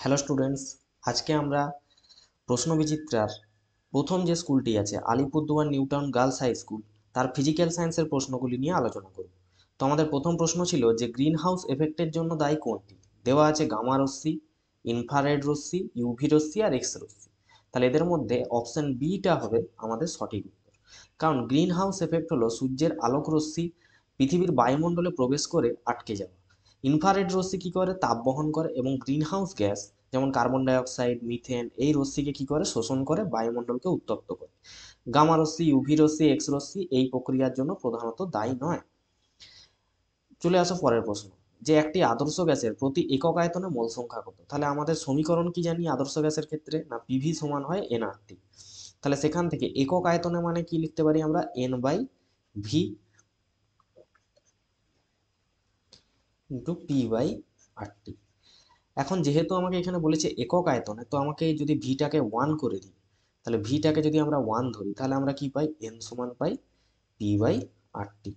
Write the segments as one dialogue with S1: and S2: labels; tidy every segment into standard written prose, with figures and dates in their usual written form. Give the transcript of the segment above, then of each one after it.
S1: Hello students, আজকে আমরা প্রশ্নবিচিত্রার প্রথম যে স্কুলটি আছে Alipurduar new town girls high school তার ফিজিক্যাল সায়েন্সের প্রশ্নগুলি নিয়ে আলোচনা করব। তো আমাদের প্রথম প্রশ্ন ছিল যে গ্রিন হাউস এফেক্টের জন্য দায়ী কোনটি। দেওয়া আছে গামা রশ্মি, ইনফ্রারেড রশ্মি, ইউভি রশ্মি আর এক্স রশ্মি। তাহলে এদের মধ্যে অপশন বিটা হবে আমাদের সঠিক উত্তর। কারণ গ্রিন হাউস এফেক্ট হলো সূর্যের আলোক রশ্মি পৃথিবীর বায়ুমণ্ডলে প্রবেশ করে আটকে যাওয়া। ইনফ্রারেড রশ্মি কি করে, তাপ বহন করে এবং গ্রিন হাউস গ্যাস যেমন কার্বন ডাইঅক্সাইড, মিথেন এই রশ্মিকে কি করে, শোষণ করে বায়ুমণ্ডলকে উত্তপ্ত করে। গামা রশ্মি, ইউভি রশ্মি, এক্স রশ্মি এই প্রক্রিয়ার জন্য প্রধানত দায়ী নয়। চলে আসো পরের প্রশ্ন, যে একটি আদর্শ গ্যাসের প্রতি একক আয়তনে মোল সংখ্যা কত। তাহলে আমাদের সমীকরণ কি জানি আদর্শ গ্যাসের ক্ষেত্রে, না পিভি সমান হয় এনআরটি। তাহলে সেখান থেকে একক আয়তনে মানে কি লিখতে পারি আমরা, n by v into p by RT. এখন যেহেতু আমাকে এখানে বলেছে একক আয়তনে, তো আমাকে যদি ভিটাকে 1 করে দিই, তাহলে ভিটাকে যদি আমরা 1 ধরি তাহলে আমরা কি পাই, এন সমান পাই পি বাই আরটি।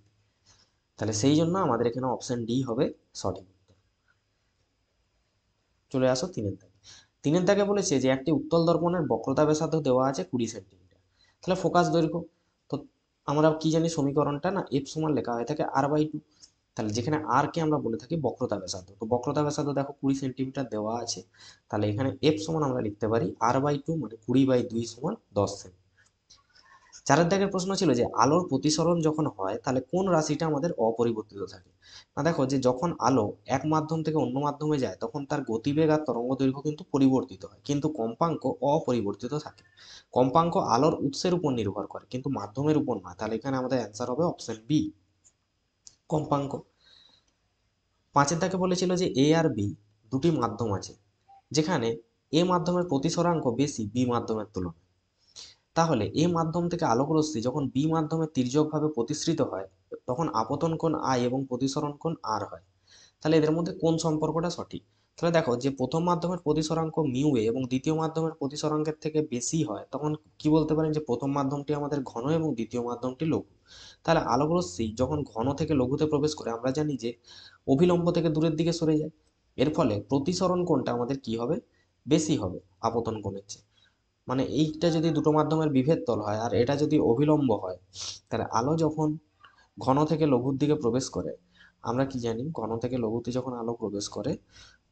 S1: তাহলে সেই জন্য আমাদের এখানে অপশন ডি হবে সঠিক উত্তর। চলে আসো তিনের দাগে। তিনের দাগে বলেছে যে একটি উত্তল দর্পণের বক্রতা ব্যাসার্ধ দেওয়া আছে 20 সেন্টিমিটার। তাহলে ফোকাস দৈর্ঘ্য, তো আমরা কি জানি সমীকরণটা, না এফ সমান লেখা হয়ে থাকে আর/2। তাহলে যেখানে আর কে আমরা বলে থাকি বক্রতা ব্যাসার্ধ, তো বক্রতা ব্যাসার্ধ দেখো 20 সেন্টিমিটার দেওয়া আছে। তাহলে এখানে এফ সমান আমরা লিখতে পারি আর/2 মানে 20/2 সমান 10 সেমি। চারের দাগের প্রশ্ন ছিল যে আলোর প্রতিসরণ যখন হয় তাহলে কোন রাশিটা আমাদের অপরিবর্তিত থাকে। না দেখো, যে যখন আলো এক মাধ্যম থেকে অন্য মাধ্যমে যায় তখন তার গতিবেগ আর তরঙ্গ দৈর্ঘ্য কিন্তু পরিবর্তিত হয়, কিন্তু কম্পাঙ্ক অপরিবর্তিত থাকে। কম্পাঙ্ক আলোর উৎসের উপর নির্ভর করে কিন্তু মাধ্যমের উপর নয়। তাহলে এখানে আমাদের অ্যান্সার হবে অপশন বি, কম্পাঙ্ক। পাঁচের দাগে বলেছিল যে এ আর বি দুটি মাধ্যম আছে, যেখানে এ মাধ্যমের প্রতিসরাঙ্ক বেশি বি মাধ্যমের তুলনায়। তাহলে এ মাধ্যম থেকে আলোক রশ্মি যখন বি মাধ্যমে তির্যকভাবে প্রতিসৃত হয় তখন আপতন কোণ আই এবং প্রতিসরণ কোণ আর হয়। তাহলে এদের মধ্যে কোন সম্পর্কটা সঠিক। তাহলে দেখো, যে প্রথম মাধ্যমের প্রতিসরাঙ্ক মিউ এ এবং দ্বিতীয় মাধ্যমের প্রতিসরাঙ্কের থেকে বেশি হয় তখন কি বলতে পারেন, যে প্রথম মাধ্যমটি আমাদের ঘন এবং দ্বিতীয় মাধ্যমটি লঘু। তাহলে আলোক রশ্মি যখন ঘন থেকে লঘুতে প্রবেশ করে আমরা জানি যে অভিলম্ব থেকে দূরের দিকে সরে যায়। এর ফলে প্রতিসরণ কোণটা আমাদের কি হবে, বেশি হবে আপতন কোণের চেয়ে। মানে এইটা যদি দুটো মাধ্যমের বিভেদ তল হয় আর এটা যদি অভিলম্ব হয়, তাহলে আলো যখন ঘন থেকে লঘুর দিকে প্রবেশ করে, আমরা কি জানি ঘন থেকে লঘুতে যখন আলো প্রবেশ করে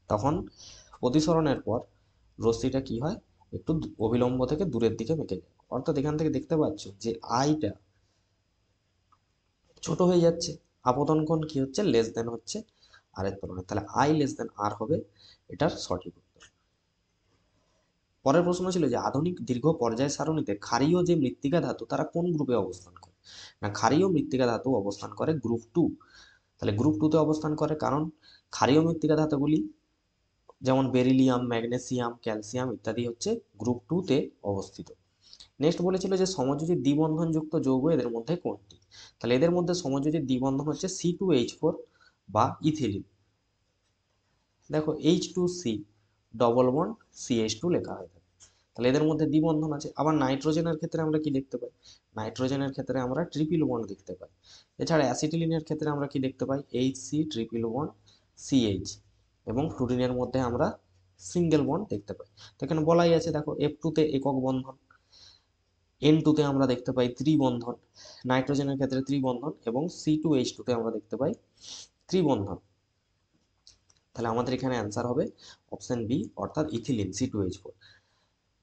S1: তখন প্রতিসরণের পর রশ্মিটা কি হয়, একটু অভিলম্ব থেকে দূরের দিকে বেঁকে যায়। অর্থাৎ এখান থেকে দেখতে পাচ্ছ যে আইটা ছোট হয়ে যাচ্ছে, আপতন কোণ কি হচ্ছে, লেস দেন হচ্ছে আর এর তুলনায়। তাহলে আই লেস দেন আর হবে এটার সঠিক উত্তর। পরের প্রশ্ন ছিল যে আধুনিক দীর্ঘ পর্যায় সারণীতে ক্ষারীয় যে মৃত্তিকা ধাতু তারা কোন গ্রুপে অবস্থান করে। না ক্ষারীয় মৃত্তিকা ধাতু অবস্থান করে গ্রুপ 2। তাহলে গ্রুপ 2 তে অবস্থান করে কারণ ক্ষারীয় মৃত্তিকা ধাতুগুলি যেমন বেরিলিয়াম, ম্যাগনেসিয়াম, ক্যালসিয়াম ইত্যাদি হচ্ছে গ্রুপ 2 তে অবস্থিত। নেক্সট বলেছিল যে সমযোজী দ্বিবন্ধনযুক্ত যৌগ এদের মধ্যে কোনটি। তাহলে এদের মধ্যে সমযোজী দ্বিবন্ধন হচ্ছে C2H4 বা ইথিলিন। দেখো H2C ডবল বন্ড CH2 লেখা হয় থাকে। তাহলে এদের মধ্যে দ্বিবন্ধন আছে। আবার নাইট্রোজেনের ক্ষেত্রে আমরা কি দেখতে পাই, নাইট্রোজেনের ক্ষেত্রে আমরা ট্রিপল বন্ড দেখতে পাই। এছাড়া অ্যাসিটিলিনের ক্ষেত্রে আমরা কি দেখতে পাই, HC ট্রিপল বন্ড CH, এবং ফ্লুরিনের মধ্যে আমরা সিঙ্গেল বন্ড দেখতে পাই। তো এখানে বলাই আছে দেখো F2 তে একক বন্ধন, N2 তে আমরা দেখতে পাই ত্রিবন্ধন, নাইট্রোজেনের ক্ষেত্রে ত্রিবন্ধন, এবং C2H2 তে আমরা দেখতে পাই ত্রিবন্ধন। তাহলে আমাদের এখানে অ্যান্সার হবে অপশন বি অর্থাৎ ইথিলিন C2H4।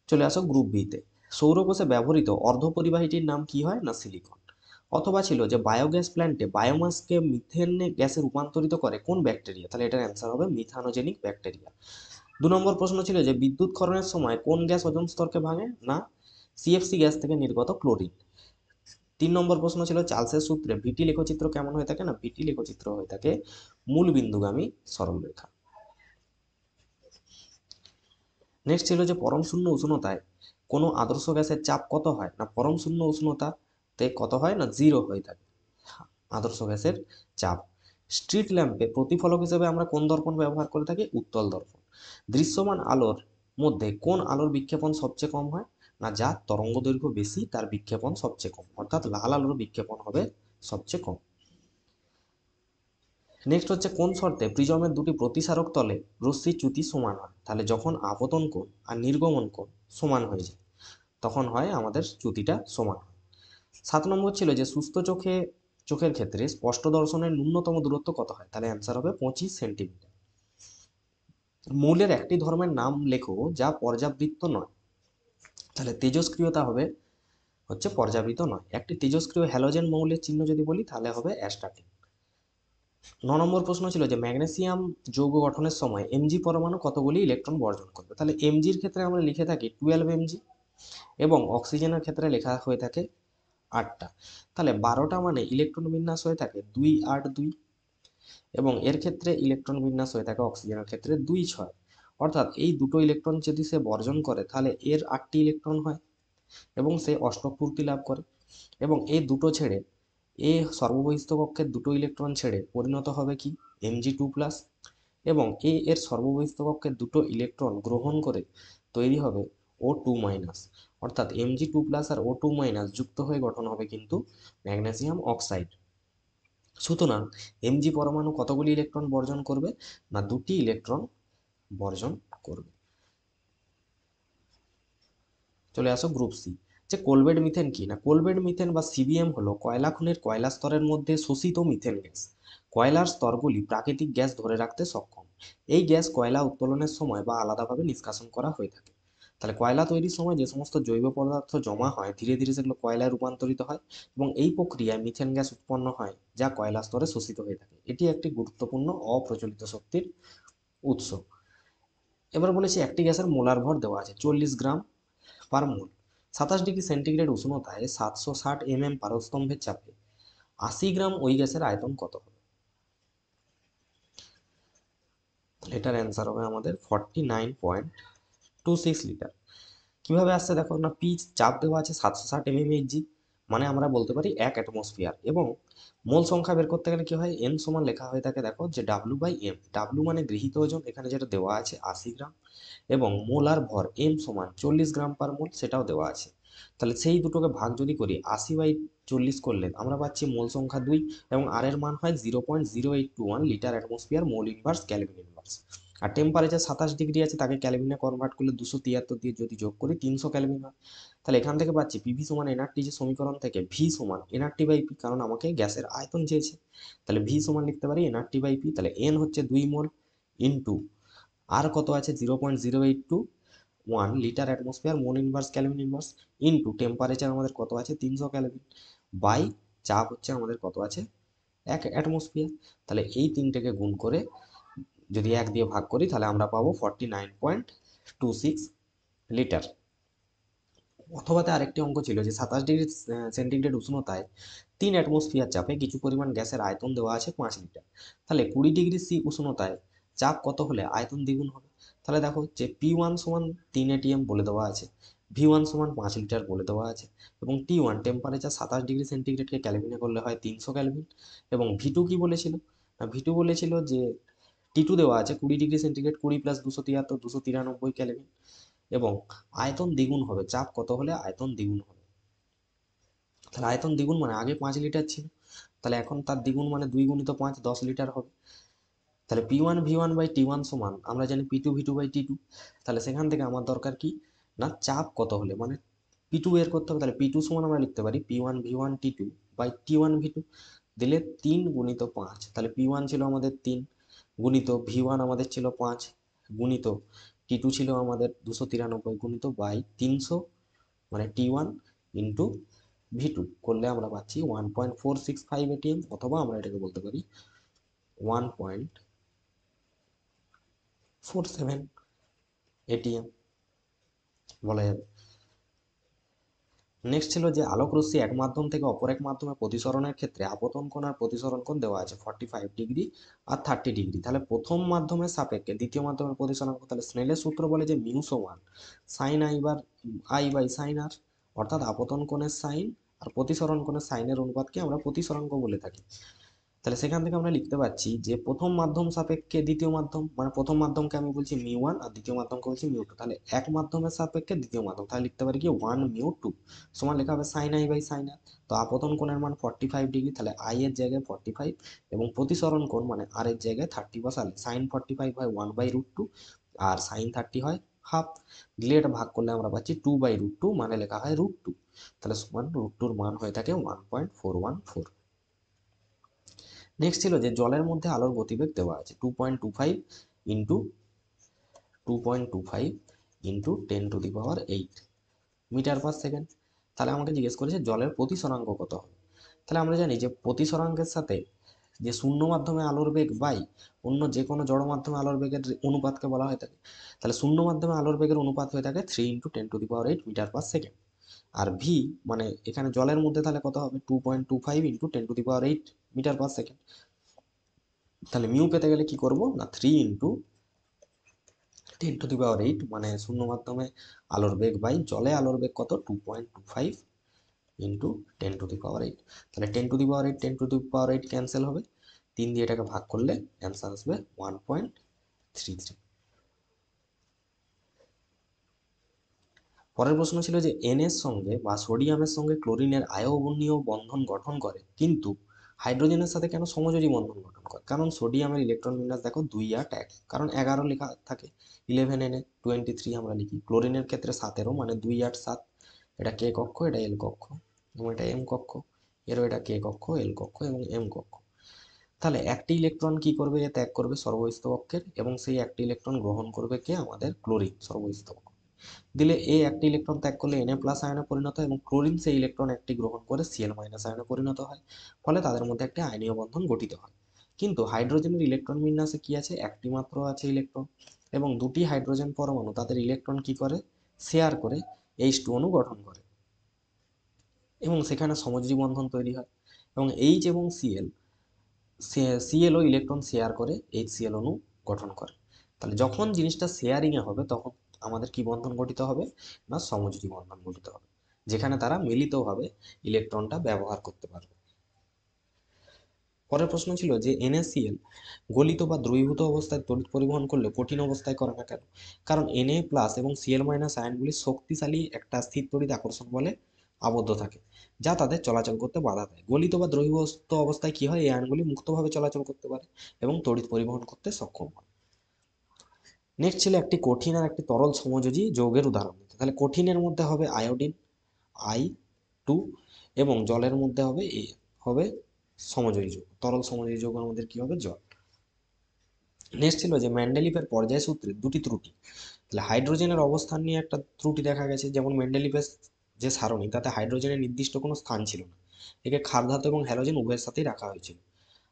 S1: চলে আসো গ্রুপ বি তে। সৌরকোষে ব্যবহৃত অর্ধপরিবাহীটির নাম কি হয়, না সিলিকন। অথবা ছিল যে বায়োগ্যাস প্ল্যান্টে বায়োমাসকে মিথেন গ্যাসে রূপান্তরিত করে কোন ব্যাকটেরিয়া। তাহলে এটার অ্যান্সার হবে মিথানোজেনিক ব্যাকটেরিয়া। 2 নম্বর প্রশ্ন ছিল যে বিদ্যুৎ ক্ষরণের সময় কোন গ্যাস ওজোন স্তরকে ভাঙে, না সিএফসি গ্যাস থেকে নির্গত ক্লোরিন। 3 নম্বর প্রশ্ন ছিল চার্লসের সূত্রে ভিটি লেখচিত্র কেমন হয়ে থাকে, না ভিটি লেখচিত্র হয়ে থাকে মূল বিন্দুগামী সরলরেখা। নেক্সট ছিল যে পরম শূন্য উষ্ণতায় কোনো আদর্শ গ্যাসের চাপ কত হয়, না পরম শূন্য উষ্ণতাতে কত হয়, না 0 হয়ে থাকে আদর্শ গ্যাসের চাপ। স্ট্রিট ল্যাম্পে প্রতিফলক হিসেবে আমরা কোন দর্পণ ব্যবহার করে থাকি, উত্তল দর্পণ। দৃশ্যমান আলোর মধ্যে কোন আলোর বিক্ষেপণ সবচেয়ে কম হয়, না যার তরঙ্গ দৈর্ঘ্য বেশি তার বিক্ষেপণ সবচেয়ে কম, অর্থাৎ লাল আলোর বিক্ষেপণ হবে সবচেয়ে কম। নেক্সট হচ্ছে কোন শর্তে প্রিজমের দুটি প্রতিসারক তলে রশ্মির চ্যুতি সমান হয়। তাহলে যখন আপতন কোণ আর নির্গমন কোণ সমান হয়ে যায় তখন হয় আমাদের চ্যুতিটা সমান হয়। 7 নম্বর ছিল যে সুস্থ চোখের ক্ষেত্রে স্পষ্ট দর্শনের ন্যূনতম দূরত্ব কত হয়। তাহলে অ্যান্সার হবে 25 সেন্টিমিটার। মৌলের একটি ধর্মের নাম লেখো যা পর্যাবৃত্ত নয়। তাহলে তেজস্ক্রিয়তা হবে হচ্ছে পর্যাবৃত্ত নয়। একটি তেজস্ক্রিয় হ্যালোজেন মৌলের চিহ্ন যদি বলি তাহলে হবে অ্যাস্টাটিন। 9 নম্বর প্রশ্ন ছিল যে ম্যাগনেসিয়াম যৌগ গঠনের সময় এমজি পরমাণু কতগুলি ইলেকট্রন বর্জন করবে। তাহলে এমজির ক্ষেত্রে আমরা লিখে থাকি 12 mg এবং অক্সিজেনের ক্ষেত্রে লেখা হয়ে থাকে 8টা। তাহলে 12টা মানে ইলেকট্রন বিন্যাস হয়ে থাকে 2 8 2 এবং এর ক্ষেত্রে ইলেকট্রন বিন্যাস হয়ে থাকে অক্সিজেনের ক্ষেত্রে 2 6। অর্থাৎ এই দুটো ইলেকট্রন যদি সে বর্জন করে তাহলে এর 8টি ইলেকট্রন হয় এবং সে অষ্টক পূর্তি লাভ করে। এবং এই দুটো ছেড়ে এ সর্ববহিস্থ কক্ষের দুটো ইলেকট্রন ছেড়ে পরিণত হবে কি Mg2+, এবং এর সর্ববহিস্থ কক্ষের দুটো ইলেকট্রন গ্রহণ করে তৈরি হবে O2-। অর্থাৎ Mg2+ আর O2- যুক্ত হয়ে গঠন হবে কিন্তু ম্যাগনেসিয়াম অক্সাইড। সুতরাং এমজি পরমাণু কতগুলি ইলেকট্রন বর্জন করবে না 2টি ইলেকট্রন বর্জন করবে। চলে আসো গ্রুপ সি। যে কোলবেড মিথেন কি না কোলবেড মিথেন বা সিবিএম হলো কয়লা খনির কয়লা স্তরের মধ্যে শোষিত মিথেন গ্যাস। কয়লার স্তরগুলি প্রাকৃতিক গ্যাস ধরে রাখতে সক্ষম। এই গ্যাস কয়লা উত্তোলনের সময় বা আলাদাভাবে নিষ্কাশন করা হয়ে থাকে। তাহলে কয়লা তৈরির সময় যে সমস্ত জৈব পদার্থ জমা হয় ধীরে ধীরে সেগুলো কয়লায় রূপান্তরিত হয় এবং এই প্রক্রিয়ায় মিথেন গ্যাস উৎপন্ন হয় যা কয়লা স্তরে শোষিত হয়ে থাকে। এটি একটি গুরুত্বপূর্ণ অপ্রচলিত শক্তির উৎস। এবার বলেছি একটি গ্যাসের মোলার ভর দেওয়া আছে 40 গ্রাম পার মোল। 27 ডিগ্রি সেন্টিগ্রেড উষ্ণতায় 760 পারস্তম্ভের চাপে 80 গ্রাম ওই গ্যাসের আয়তন কত হবে। এটার অ্যান্সার হবে আমাদের 49.26 লিটার। কিভাবে আসছে দেখো না পি চাপ দেওয়া আছে 760 mmHg, মানে আমরা বলতে পারি 1 অ্যাটমসফিয়ার। এবং মোল সংখ্যা বের করতে গেলে কি হয় এন সমান লেখা হয়ে থাকে দেখো যে W/m। ডাব্লু মানে গৃহীত ওজন, এখানে যেটা দেওয়া আছে 80 গ্রাম, এবং মোলার ভর এম সমান 40 গ্রাম পার মোল সেটাও দেওয়া আছে। তাহলে সেই দুটোকে ভাগ যদি করি 80/40 করলে আমরা পাচ্ছি মোল সংখ্যা 2 এবং আর এর মান হয় 0.0821 litre atmosphere mole inverse kelvin inverse. আর টেম্পারেচার 27 ডিগ্রি আছে তাকে ক্যালভিনে কনভার্ট করলে 273 দিয়ে যদি যোগ করি 300 ক্যালভিন হয়। তাহলে এখান থেকে পাচ্ছি পিভি সমান এনআরটি, যে সমীকরণ থেকে ভি সমান এনআরটি/পি, কারণ আমাকে গ্যাসের আয়তন চেয়েছে। তাহলে ভি সমান লিখতে পারি এনআরটি/পি। তাহলে এন হচ্ছে 2 মোল ইন্টু আর কত আছে 0.0821 litre atmosphere mole inverse kelvin inverse into temperature আমাদের কত আছে 300 ক্যালভিন বাই চাপ হচ্ছে আমাদের কত আছে 1 অ্যাটমসফিয়ার। তাহলে এই তিনটেকে গুণ করে যদি 1 দিয়ে ভাগ করি তাহলে আমরা পাবো 49.26 লিটার। অথবাতে আরেকটি অঙ্ক ছিল যে 27 ডিগ্রি সেন্টিগ্রেড উষ্ণতায় 3 অ্যাটমসফিয়ার চাপে কিছু পরিমাণ গ্যাসের আয়তন দেওয়া আছে 5 লিটার। তাহলে 20 ডিগ্রি সি উষ্ণতায় চাপ কত হলে আয়তন দ্বিগুণ হবে। তাহলে দেখো যে P1 সমান 3 ATM বলে দেওয়া আছে, V1 সমান 5 লিটার বলে দেওয়া আছে, এবং T1 টেম্পারেচার 27 ডিগ্রি সেন্টিগ্রেডকে ক্যালভিনে করলে হয় 300 ক্যালভিন। এবং V2 কি বলেছিল না V2 বলেছিল যে T2 দেওয়া আছে 20 ডিগ্রি সেন্টিগ্রেড, 20 + 273 293 ক্যালভিন, এবং আয়তন দ্বিগুণ হবে চাপ কত হলে আয়তন দ্বিগুণ হবে। তাহলে আয়তন দ্বিগুণ মানে আগে 5 লিটার ছিল, তাহলে এখন তার দ্বিগুণ মানে 2 × 5 10 লিটার হবে। তাহলে P1V1/T1 সমান আমরা জানি P2V2/T2। তাহলে সেখান থেকে আমার দরকার কি না চাপ কত হলে মানে P2 বের করতে হবে। তাহলে P2 সমান আমরা লিখতে পারি P1V1T2/T1V2 দিলে 3 × 5। তাহলে P1 ছিল আমাদের 3 গুণিত V1 আমাদের ছিল 5 গুণিত T2 ছিল আমাদের 293 গুণিত বাই 300, মানে T1 ইন্টু V2 করলে আমরা পাচ্ছি 1.465 ATM, অথবা আমরা এটাকে বলতে পারি 1.47 ATM বলা যাবে। নেক্সট ছিল যে আলোক রশ্মি এক মাধ্যম থেকে অপর এক মাধ্যমে প্রতিসরণের ক্ষেত্রে আপতন কোণ আর প্রতিসরণ কোণ দেওয়া আছে 45 ডিগ্রি আর 30 ডিগ্রি। তাহলে প্রথম মাধ্যমের সাপেক্ষে দ্বিতীয় মাধ্যমের প্রতিসরণ কোণ, তাহলে স্নেলের সূত্র বলে যে মিউ সমান সাইন আই বাই সাইন আর, অর্থাৎ আপতন কোণের সাইন আর প্রতিসরণ কোণের সাইনের অনুপাতকে আমরা প্রতিসরাঙ্ক বলে থাকি। তাহলে সেখান থেকে আমরা লিখতে পাচ্ছি যে প্রথম মাধ্যম সাপেক্ষে দ্বিতীয় মাধ্যম, মানে প্রথম মাধ্যমকে আমি বলছি μ1 আর দ্বিতীয় মাধ্যমকে বলছি μ2, তাহলে এক মাধ্যমের সাপেক্ষে দ্বিতীয় মাধ্যম, তাহলে লিখতে পারি কি 1 μ2 সমান লেখা হবে sin i by sin r। তো আপতন কোণের মান 45 ডিগ্রি, তাহলে i এর জায়গায় 45 এবং প্রতিসরণ কোণ মানে r এর জায়গায় 30 বসালে sin 45 হয় 1/√2 আর sin 30 হয় হাফ। দিলে এটা ভাগ করলে আমরা পাচ্ছি 2/√2 মানে লেখা হয় √2, তাহলে সমান √2 মান হয়ে থাকে 1.414। নেক্সট ছিল যে জলের মধ্যে আলোর গতিবেগ দেওয়া আছে 2.25 into 2.25 into 10⁸ metre per second. তাহলে আমাকে জিজ্ঞেস করেছে জলের প্রতিসরাঙ্ক কত হবে। তাহলে আমরা জানি যে প্রতিসরাঙ্কের সাথে যে শূন্য মাধ্যমে আলোর বেগ বাই অন্য যে কোনো জড় মাধ্যমে আলোর বেগের অনুপাতকে বলা হয়ে থাকে। তাহলে শূন্য মাধ্যমে আলোর বেগের অনুপাত হয়ে থাকে 3 ইন্টু 10⁸ মিটার পার সেকেন্ড। আর ভি মানে এখানে জলের মধ্যে তাহলে কত হবে 2.25 ইন্টু 10⁸ মিটার পার সেকেন্ড। তাহলে মিউ পেতে গেলে কি করব না 3 ইন্টু 10⁸ মানে শূন্য মাধ্যমে আলোর বেগ বাই জলে আলোর বেগ কত 2.25 ইন্টু 10⁸। তাহলে 10⁸ 10⁸ ক্যান্সেল হবে, 3 দিয়ে এটাকে ভাগ করলে অ্যান্সার আসবে 1.33। পরের প্রশ্ন ছিল যে এন এর সঙ্গে বা সোডিয়ামের সঙ্গে ক্লোরিনের আয়বনীয় বন্ধন গঠন করে কিন্তু হাইড্রোজেনের সাথে কেন সমযোজী বন্ধন গঠন করে। কারণ সোডিয়ামের ইলেকট্রন বিন্যাস দেখো 2 8 1, কারণ 11 লেখা থাকে 11 এনে 23 আমরা লিখি। ক্লোরিনের ক্ষেত্রে 17 মানে 2 8 7, এটা কে কক্ষ এটা এল কক্ষ এবং এটা এম কক্ষ, এরও এটা কে কক্ষ এল কক্ষ এবং এম কক্ষ। তাহলে একটি ইলেকট্রন কি করবে এ ত্যাগ করবে সর্বস্থ কক্ষের এবং সেই একটি ইলেকট্রন গ্রহণ করবে কে আমাদের ক্লোরিন সর্বস্থ কক্ষ। দিলে এ একটি ইলেকট্রন ত্যাগ করলে Na প্লাস আয়নে পরিণত হয় এবং ক্লোরিন সেই ইলেকট্রন একটি গ্রহণ করে Cl মাইনাস আয়নে পরিণত হয়, ফলে তাদের মধ্যে একটি আয়নীয় বন্ধন গঠিত হয়। কিন্তু হাইড্রোজেনের ইলেকট্রন বিন্যাসে কি আছে একটি মাত্র আছে ইলেকট্রন এবং দুটি হাইড্রোজেন পরমাণু তাদের ইলেকট্রন কি করে শেয়ার করে H2 অণু গঠন করে এবং সেখানে সমযোজী বন্ধন তৈরি হয় এবং H এবং Cl ও ইলেকট্রন শেয়ার করে HCl অণু গঠন করে। তাহলে যখন জিনিসটা শেয়ারিং এ হবে তখন আমাদের কি বন্ধন গঠিত হবে না সমযোজী বন্ধন গঠিত হবে, যেখানে তারা মিলিতভাবে ইলেকট্রনটা ব্যবহার করতে পারবে। পরের প্রশ্ন ছিল যে NaCl গলিত বা দ্রবীভূত অবস্থায় তড়িৎ পরিবহন করলে কঠিন অবস্থায় করে না কেন। কারণ Na প্লাস এবং Cl মাইনাস আয়নগুলি শক্তিশালী একটা স্থির তড়িৎ আকর্ষণ বলে আবদ্ধ থাকে যা তাদের চলাচল করতে বাধা দেয়। গলিত বা দ্রবীভূত অবস্থায় কি হয় এই আয়নগুলি মুক্তভাবে চলাচল করতে পারে এবং তড়িৎ পরিবহন করতে সক্ষম হয়। নেক্সট ছিল একটি কঠিন আর একটি তরল সমযোজী যৌগের উদাহরণ দিতে। তাহলে কঠিনের মধ্যে হবে আয়োডিন I2 এবং জলের মধ্যে হবে সমযোজী যৌগ, তরল সমযোজী যৌগের মধ্যে কি হবে জল। নেক্সট ছিল যে মেন্ডেলিভের পর্যায় সূত্রের দুটি ত্রুটি। তাহলে হাইড্রোজেনের অবস্থান নিয়ে একটা ত্রুটি দেখা গেছে, যেমন মেন্ডেলিভের যে সারণী তাতে হাইড্রোজেনের নির্দিষ্ট কোনো স্থান ছিল না, একে ক্ষার ধাতু এবং হ্যালোজেন উভয়ের সাথেই রাখা হয়েছিল।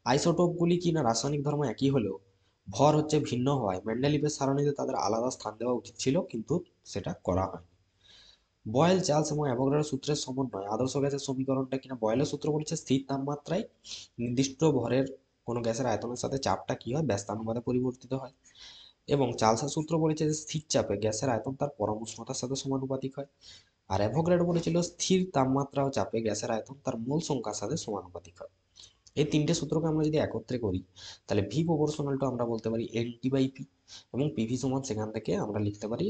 S1: আইসোটোপগুলি কি না রাসায়নিক ধর্ম একই হলেও ভর হচ্ছে ভিন্ন হওয়ায় মেন্ডেলিভের সারণীতে তাদের আলাদা স্থান দেওয়া উচিত ছিল, কিন্তু সেটা করা হয়। বয়েল চার্লস এবং অ্যাভোগাড্রো সূত্রের সমন্বয় আদর্শ গ্যাসের সমীকরণটা কিনা বয়েলের সূত্র বলেছে স্থির তাপমাত্রায় নির্দিষ্ট ভরের কোনো গ্যাসের আয়তনের সাথে চাপটা কি হয় ব্যস্তানুপাতে পরিবর্তিত হয়, এবং চার্লসের সূত্র বলেছে যে স্থির চাপে গ্যাসের আয়তন তার পরম উষ্ণতার সাথে সমানুপাতিক হয়। আর অ্যাভোগাড্রো বলেছিল স্থির তাপমাত্রা ও চাপে গ্যাসের আয়তন তার মোল সংখ্যার সাথে সমানুপাতিক হয়। এই তিনটে সূত্রকে আমরা যদি একত্রে করি তাহলে ভি প্রপোর্শনাল টু আমরা বলতে পারি এনটি বাই পি এবং পিভি সমান সেখান থেকে আমরা লিখতে পারি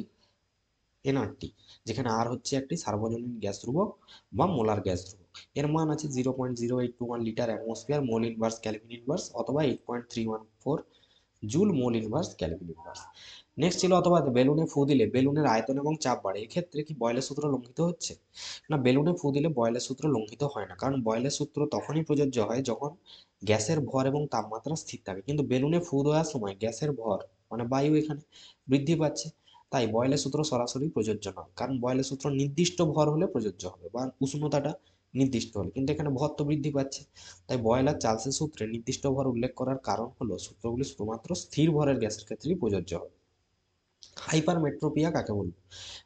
S1: এনআরটি, যেখানে আর হচ্ছে একটি সার্বজনীন গ্যাস ধ্রুবক বা মোলার গ্যাস ধ্রুবক। এর মান আছে 0.0821 litre atmosphere mole inverse kelvin inverse অথবা 8.314 joule mole inverse kelvin inverse. Next ছিল অথবা বেলুনে ফু দিলে বেলুনের আয়তন এবং চাপ বাড়ে, এক্ষেত্রে কি বয়েলের সূত্র লঙ্ঘিত হচ্ছে না। বেলুনে ফু দিলে বয়েলের সূত্র লঙ্ঘিত হয় না, কারণ বয়েলের সূত্র তখনই প্রযোজ্য হয় যখন গ্যাসের ভর এবং তাপমাত্রা স্থির থাকে, কিন্তু বেলুনে ফু দেওয়ার সময় গ্যাসের ভর মানে বায়ু এখানে বৃদ্ধি পাচ্ছে, তাই বয়েলের সূত্র সরাসরি প্রযোজ্য নয়। কারণ বয়েলের সূত্র নির্দিষ্ট ভর হলে প্রযোজ্য হবে বা উষ্ণতাটা নির্দিষ্ট হলে, কিন্তু এখানে ভর তো বৃদ্ধি পাচ্ছে, তাই বয়েল আর চার্লসের সূত্রে নির্দিষ্ট ভর উল্লেখ করার কারণ হলো সূত্রগুলি শুধুমাত্র স্থির ভরের গ্যাসের ক্ষেত্রেই প্রযোজ্য হবে। হাইপারমেট্রোপিয়া কাকে বলবো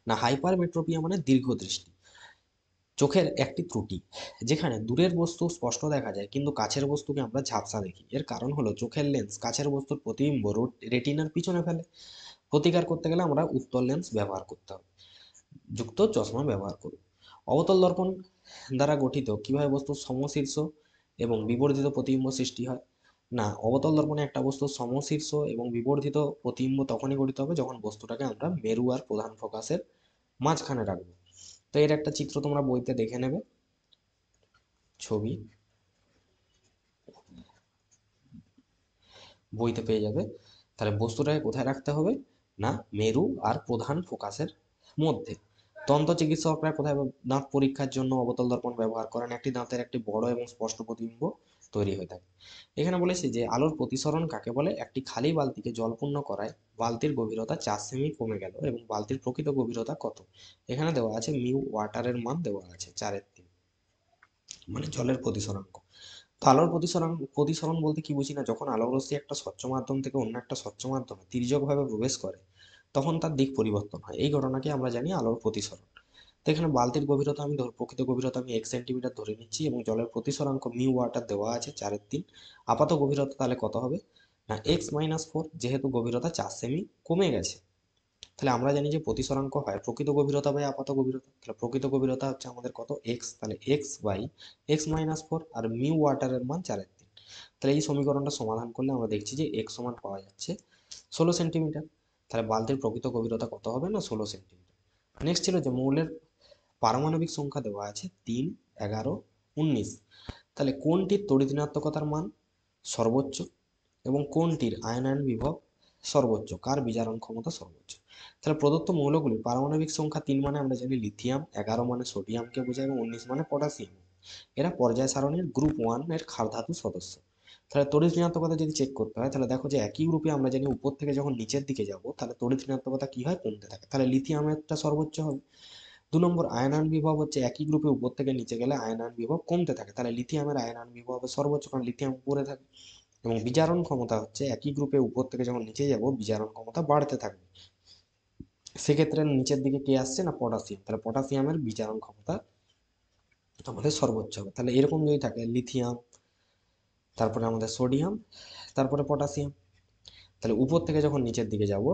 S1: না, হাইপারমেট্রোপিয়া মানে দীর্ঘদৃষ্টি, চোখের একটি ত্রুটি যেখানে দূরের বস্তু স্পষ্ট দেখা যায় কিন্তু কাছের বস্তুকে আমরা ঝাপসা দেখি। এর কারণ হলো চোখের লেন্স কাছের বস্তুর প্রতিবিম্ব রেটিনার পিছনে ফেলে। প্রতিকার করতে গেলে আমরা উত্তল লেন্স ব্যবহার করতে হবে, চশমা ব্যবহার করব। অবতল দর্পণ দ্বারা গঠিত কিভাবে বস্তুর সমশীর্ষ এবং বিবর্ধিত প্রতিবিম্ব সৃষ্টি হয়? না, অবতল দর্পণে একটা বস্তুর সমশীর্ষ এবং বিবর্ধিত প্রতিবিম্ব তখনই গঠিত হবে যখন বস্তুটাকে আমরা মেরু আর প্রধান ফোকাসের মাঝখানে রাখবো। তো এর একটা চিত্র তোমরা বইতে দেখে নেবে, ছবি বইতে পেয়ে যাবে। তাহলে বস্তুটাকে কোথায় রাখতে হবে? না, মেরু আর প্রধান ফোকাসের মধ্যে। দন্ত চিকিৎসকরা কোথায় দাঁত পরীক্ষার জন্য অবতল দর্পণ ব্যবহার করেন? একটি দাঁতের একটি বড় এবং স্পষ্ট প্রতিবিম্ব তৈরি হয়ে থাকে। এখানে বলেছে যে আলোর প্রতিসরণ কাকে বলে? একটি খালি বালতিকে জল পূর্ণ করায় বালতির গভীরতা 4 সেমি কমে গেল এবং বালতির প্রকৃত গভীরতা কত? এখানে দেওয়া আছে মিউ ওয়াটারের মান দেওয়া আছে 4/3, মানে জলের প্রতিসরাঙ্ক। তো আলোর প্রতিসরণ প্রতিসরণ বলতে কি বুঝি না, যখন আলোক রশ্মি একটা স্বচ্ছ মাধ্যম থেকে অন্য একটা স্বচ্ছ মাধ্যমে তির্যকভাবে প্রবেশ করে তখন তার দিক পরিবর্তন হয়, এই ঘটনাকে আমরা জানি আলোর প্রতিসরণ। তো এখানে বালতির গভীরতা আমি প্রকৃত গভীরতা আমি 1 সেন্টিমিটার ধরে নিচ্ছি এবং জলের প্রতিসরাঙ্ক মিউ ওয়াটার দেওয়া আছে 4/3। আপাত গভীরতা তাহলে কত হবে? না, x-4, যেহেতু গভীরতা 4 সেমি কমে গেছে। তাহলে আমরা জানি যে প্রতিসরাঙ্ক হয় প্রকৃত গভীরতা বাই আপাত গভীরতা। তাহলে প্রকৃত গভীরতা হচ্ছে আমাদের কত? এক্স। তাহলে x/x-4 আর মিউ ওয়াটারের মান 4/3। তাহলে এই সমীকরণটা সমাধান করলে আমরা দেখছি যে x সমান পাওয়া যাচ্ছে 16 সেন্টিমিটার। তাহলে বালতির প্রকৃত গভীরতা কত হবে? না, 16 সেন্টিমিটার। নেক্সট ছিল যে মৌলের পারমাণবিক সংখ্যা দেওয়া আছে 3, 11, 19। তাহলে কোনটির তড়িৎ ঋণাত্মকতার মান সর্বোচ্চ এবং কোনটির আয়নায়ন বিভব সর্বোচ্চ, কার বিজারণ ক্ষমতা সর্বোচ্চ? তাহলে প্রদত্ত মৌলগুলির পারমাণবিক সংখ্যা 3 মানে আমরা জানি লিথিয়াম, 11 মানে সোডিয়ামকে বোঝায় এবং 19 মানে পটাশিয়াম। এরা পর্যায় সারণীর গ্রুপ 1 এর ক্ষার ধাতু সদস্য। তাহলে তড়িৎ ঋণাত্মকতা যদি চেক করতে হয় তাহলে দেখো যে একই গ্রুপে আমরা জানি উপর থেকে যখন নিচের দিকে যাব তাহলে তড়িৎ ঋণাত্মকতা কি হয়? কমতে থাকে। তাহলে লিথিয়ামেরটা সর্বোচ্চ হবে। 2 নম্বর, আয়নায়ন বিভব হচ্ছে একই গ্রুপে উপর থেকে নিচে গেলে আয়নায়ন বিভব কমতে থাকে, তাহলে লিথিয়ামের আয়নায়ন বিভব হবে সর্বোচ্চ, কারণ লিথিয়াম উপরে থাকে। এবং বিজারণ ক্ষমতা হচ্ছে একই গ্রুপে উপর থেকে যখন নিচে যাব বিজারণ ক্ষমতা বাড়তে থাকবে। সেক্ষেত্রে নিচের দিকে কে আসছে? না, পটাশিয়াম। তাহলে পটাশিয়ামের বিজারণ ক্ষমতা আমাদের সর্বোচ্চ হবে। তাহলে এরকম যদি থাকে লিথিয়াম, তারপরে আমাদের সোডিয়াম, তারপরে পটাশিয়াম, তাহলে উপর থেকে যখন নিচের দিকে যাব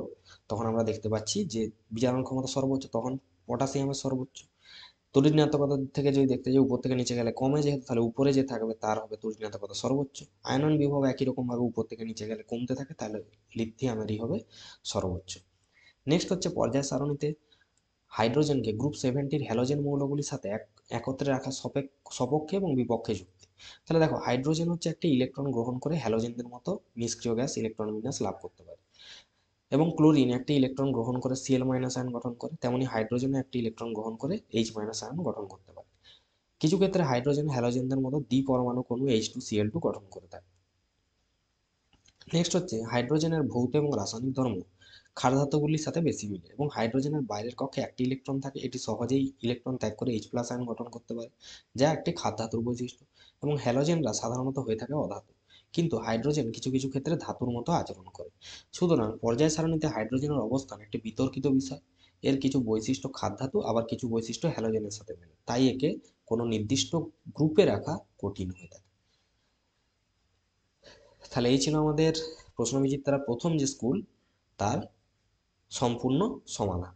S1: তখন আমরা দেখতে পাচ্ছি যে বিজারণ ক্ষমতা সর্বোচ্চ, তখন পটাশিয়ামের সর্বোচ্চ। তড়িৎ ঋণাত্মকতা থেকে যদি দেখতে যাই উপর থেকে নিচে গেলে কমে, যেহেতু তাহলে উপরে যে থাকবে তার হবে তড়িৎ ঋণাত্মকতা সর্বোচ্চ। আয়নন বিভব একই রকম ভাবে উপর থেকে নিচে গেলে কমতে থাকে, তাহলে লিথিয়ামেরই হবে সর্বোচ্চ। নেক্সট হচ্ছে পর্যায় সারণীতে হাইড্রোজেনকে গ্রুপ 70 হ্যালোজেন মৌলগুলির সাথে একত্রে রাখা সপক্ষে এবং বিপক্ষে যুক্তি। তাহলে দেখো হাইড্রোজেন হচ্ছে একটি ইলেকট্রন গ্রহণ করে হ্যালোজেনদের মতো নিষ্ক্রিয় গ্যাস ইলেকট্রন বিন্যাস লাভ করতে পারে, এবং ক্লোরিন একটি ইলেকট্রন গ্রহণ করে Cl- আয়ন গঠন করে, তেমনি হাইড্রোজেন একটি ইলেকট্রন গ্রহণ করে H- আয়ন গঠন করতে পারে। কিছু ক্ষেত্রে হাইড্রোজেন হ্যালোজেনদের মতো দ্বিপরমাণু অণু H2Cl2 গঠন করে থাকে। নেক্সট হচ্ছে হাইড্রোজেনের ভৌত এবং রাসায়নিক ধর্ম ক্ষার ধাতুগুলির সাথে বেশি মিলে এবং হাইড্রোজেনের বাইরের কক্ষে একটি ইলেকট্রন থাকে, এটি সহজেই ইলেকট্রন ত্যাগ করে H+ আয়ন গঠন করতে পারে, যা একটি ক্ষার ধাতুর বৈশিষ্ট্য। এবং হ্যালোজেনরা সাধারণত হয়ে থাকে অধাতু, কিন্তু হাইড্রোজেন কিছু কিছু ক্ষেত্রে ধাতুর মতো আচরণ করে। সুতরাং পর্যায় সারণীতে হাইড্রোজেনের অবস্থান একটি বিতর্কিত বিষয়। এর কিছু বৈশিষ্ট্য ক্ষার ধাতু, আবার কিছু বৈশিষ্ট্য হ্যালোজেনের সাথে মেলে, তাই একে কোনো নির্দিষ্ট গ্রুপে রাখা কঠিন হয়ে থাকে। তাহলে এই ছিল আমাদের প্রশ্নবিচিত্রার প্রথম যে স্কুল তার সম্পূর্ণ সমাধান।